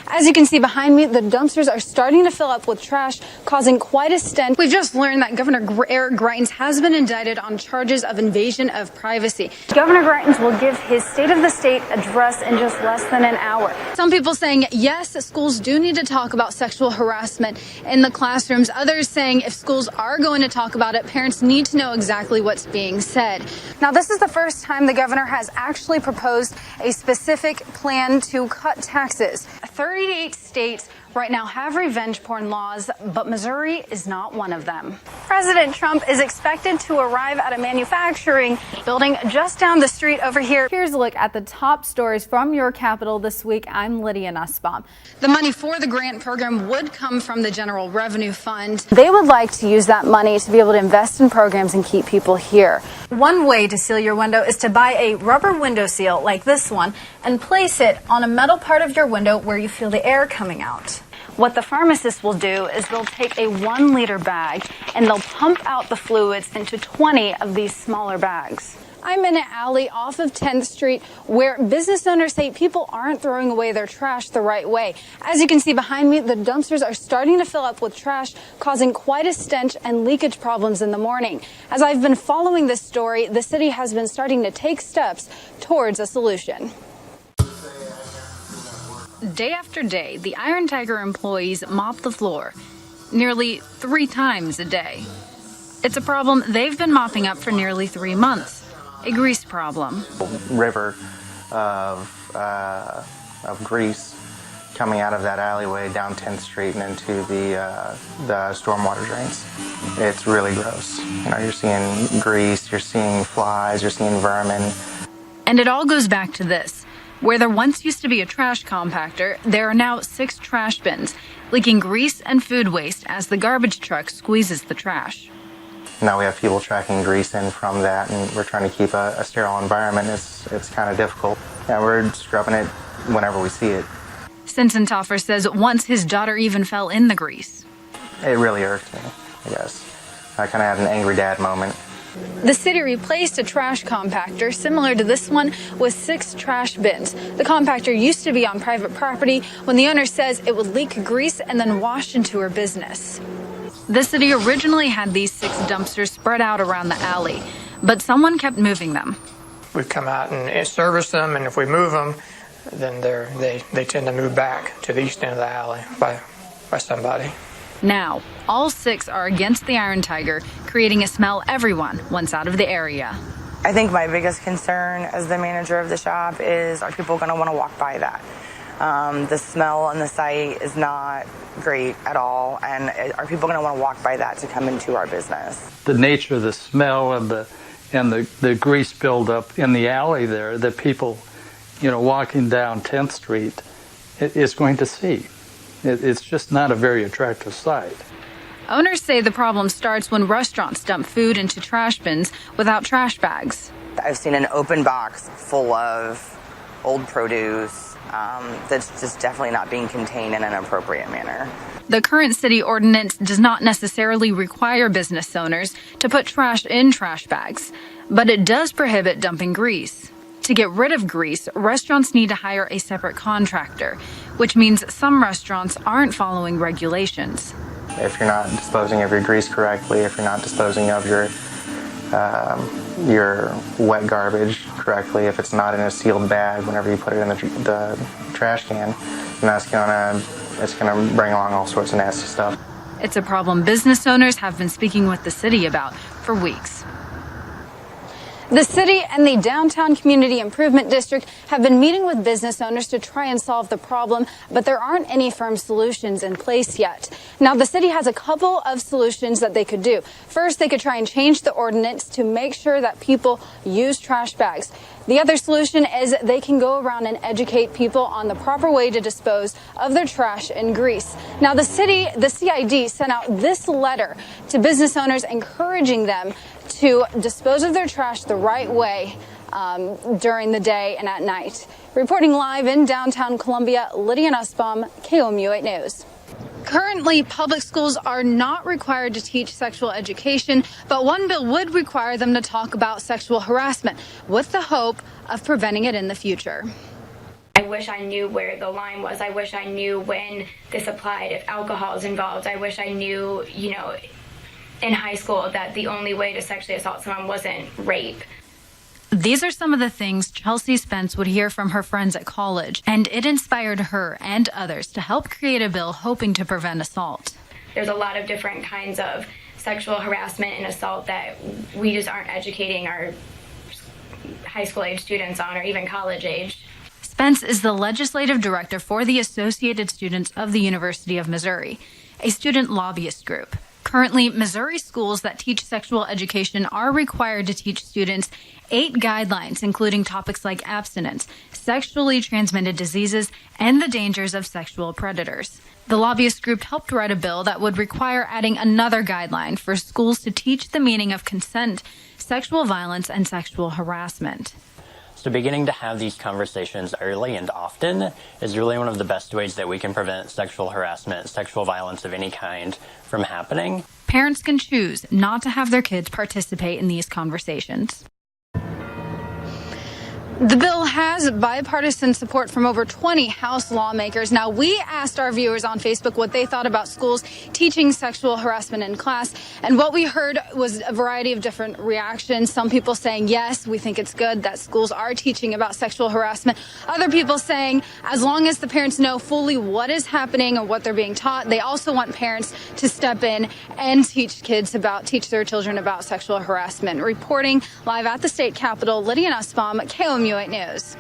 As you can see behind me, the dumpsters are starting to fill up with trash, causing quite a stench. We've just learned that Governor Eric Greitens has been indicted on charges of invasion of privacy. Governor Greitens will give his State of the State address in just less than an hour. Some people saying, yes, schools do need to talk about sexual harassment in the classrooms. Others saying if schools are going to talk about it, parents need to know exactly what's being said. Now, this is the first time the governor has actually proposed a specific plan to cut taxes. 38 states right now have revenge porn laws, but Missouri is not one of them. President Trump is expected to arrive at a manufacturing building just down the street over here. Here's a look at the top stories from your capital this week. I'm Lydia Nusbaum. The money for the grant program would come from the General Revenue Fund. They would like to use that money to be able to invest in programs and keep people here. One way to seal your window is to buy a rubber window seal like this one and place it on a metal part of your window where you feel the air coming out. What the pharmacist will do is they'll take a 1-liter bag and they'll pump out the fluids into 20 of these smaller bags. I'm in an alley off of 10th Street where business owners say people aren't throwing away their trash the right way. As you can see behind me, the dumpsters are starting to fill up with trash, causing quite a stench and leakage problems in the morning. As I've been following this story, the city has been starting to take steps towards a solution. Day after day, the Iron Tiger employees mop the floor nearly 3 times a day. It's a problem they've been mopping up for nearly 3 months. A grease problem. River of grease coming out of that alleyway down 10th Street and into the stormwater drains. It's really gross. You know, you're seeing grease, you're seeing flies, you're seeing vermin. And it all goes back to this. Where there once used to be a trash compactor, there are now 6 trash bins, leaking grease and food waste as the garbage truck squeezes the trash. Now we have people tracking grease in from that, and we're trying to keep a sterile environment. It's kind of difficult. And we're scrubbing it whenever we see it. Simpson Toffer says once his daughter even fell in the grease. It really irked me, I guess. I kind of had an angry dad moment. The city replaced a trash compactor similar to this one with 6 trash bins. The compactor used to be on private property when the owner says it would leak grease and then wash into her business. The city originally had these 6 dumpsters spread out around the alley, but someone kept moving them. We come out and service them, and if we move them, then they tend to move back to the east end of the alley by somebody. Now, all 6 are against the Iron Tiger, creating a smell everyone wants out of the area. I think my biggest concern as the manager of the shop is, are people going to want to walk by that? The smell on the site is not great at all, and are people going to want to walk by that to come into our business? The nature of the smell and the grease buildup in the alley there that people, walking down 10th Street is going to see. It's just not a very attractive sight. Owners say the problem starts when restaurants dump food into trash bins without trash bags. I've seen an open box full of old produce that's just definitely not being contained in an appropriate manner. The current city ordinance does not necessarily require business owners to put trash in trash bags, but it does prohibit dumping grease. To get rid of grease, restaurants need to hire a separate contractor, which means some restaurants aren't following regulations. If you're not disposing of your grease correctly, if you're not disposing of your wet garbage correctly, if it's not in a sealed bag whenever you put it in the trash can, then it's gonna bring along all sorts of nasty stuff. It's a problem business owners have been speaking with the city about for weeks. The city and the Downtown Community Improvement District have been meeting with business owners to try and solve the problem, but there aren't any firm solutions in place yet. Now, the city has a couple of solutions that they could do. First, they could try and change the ordinance to make sure that people use trash bags. The other solution is they can go around and educate people on the proper way to dispose of their trash and grease. Now, the CID sent out this letter to business owners encouraging them to dispose of their trash the right way during the day and at night. Reporting live in downtown Columbia, Lydia Nusbaum, KOMU 8 News. Currently, public schools are not required to teach sexual education, but one bill would require them to talk about sexual harassment with the hope of preventing it in the future. I wish I knew where the line was. I wish I knew when this applied, if alcohol is involved. I wish I knew, in high school that the only way to sexually assault someone wasn't rape. These are some of the things Chelsea Spence would hear from her friends at college, and it inspired her and others to help create a bill hoping to prevent assault. There's a lot of different kinds of sexual harassment and assault that we just aren't educating our high school age students on, or even college age. Spence is the legislative director for the Associated Students of the University of Missouri, a student lobbyist group. Currently, Missouri schools that teach sexual education are required to teach students 8 guidelines, including topics like abstinence, sexually transmitted diseases, and the dangers of sexual predators. The lobbyist group helped write a bill that would require adding another guideline for schools to teach the meaning of consent, sexual violence, and sexual harassment. So beginning to have these conversations early and often is really one of the best ways that we can prevent sexual harassment, sexual violence of any kind from happening. Parents can choose not to have their kids participate in these conversations. The bill has bipartisan support from over 20 House lawmakers. Now, we asked our viewers on Facebook what they thought about schools teaching sexual harassment in class, and what we heard was a variety of different reactions. Some people saying, yes, we think it's good that schools are teaching about sexual harassment. Other people saying, as long as the parents know fully what is happening or what they're being taught, they also want parents to step in and teach their children about sexual harassment. Reporting live at the state capitol, Lydia Nusbaum, KOMU 8 News.